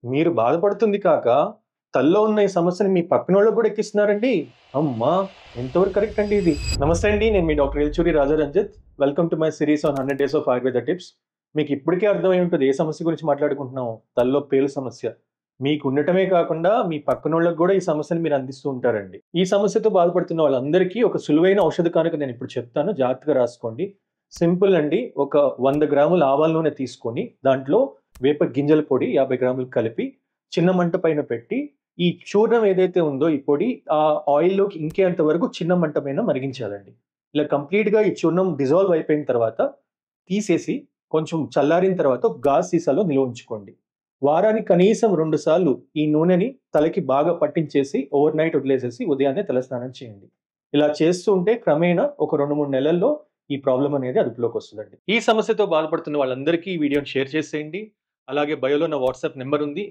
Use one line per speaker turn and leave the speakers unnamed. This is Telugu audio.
మీరు బాధపడుతుంది కాక, తలలో ఉన్న ఈ సమస్యని మీ పక్కనోళ్ళకి గూడా ఎక్కిస్తున్నారండి. అమ్మా! ఎంతవరకు కరెక్ట్ అండి ఇది. నమస్తే అండి. నేను మీ doctor Elchuri Rajaranjith. Welcome to my series on 100 days of Ayurveda tips. మీకు ఇప్పటికే అర్థమై ఉంటది ఏ సమస్య గురించి మాట్లాడుకుంటున్నామో. తలలో పేలు సమస్య. మీకు ఉండటమే కాకుండా మీ పక్కనోళ్ళకి గూడా ఈ సమస్యని మీరు అందిస్తూ ఉంటారండి. ఈ సమస్యతో బాధపడుతున్న వాళ్ళందరికీ ఒక సులువైన ఔషధ కానుక నేను ఇప్పుడు చెప్తాను. జాగ్రత్తగా రాసుకోండి. సింపుల్ అండి. ఒక 100 గ్రాముల ఆవాల నూనె తీసుకొని దాంట్లో వేప గింజల పొడి 50 గ్రాములు కలిపి చిన్న మంట పైన పెట్టి ఈ చూర్ణం ఏదైతే ఉందో ఈ పొడి ఆ ఆయిల్‌లోకి ఇంకేంత వరకు చిన్న మంట పైన మరిగించాలండి. ఇలా కంప్లీట్‌గా ఈ చూర్ణం డిసాల్వ్ అయిపోయిన తర్వాత తీసేసి కొంచెం చల్లారిన తర్వాత ఒక గాజు సీసాలో నిల్వ ఉంచుకోండి. వారానికి కనీసం 2 సార్లు ఈ నూనెని తలకి బాగా పట్టించేసి ఓవర్ నైట్ వదిలేసేసి ఉదయాన్నే తలస్నానం చేయండి. ఇలా చేస్తూ ఉంటే క్రమేణా ఒక 2, 3 నెలల్లో ఈ ప్రాబ్లమ్ అనేది అదుపులోకొస్తదండి. ఈ సమస్యతో బాధపడుతున్న వాళ్ళందరికీ ఈ వీడియోని షేర్ చేసేయండి. అలాగే బయోలో నా వాట్సాప్ నంబర్ ఉంది.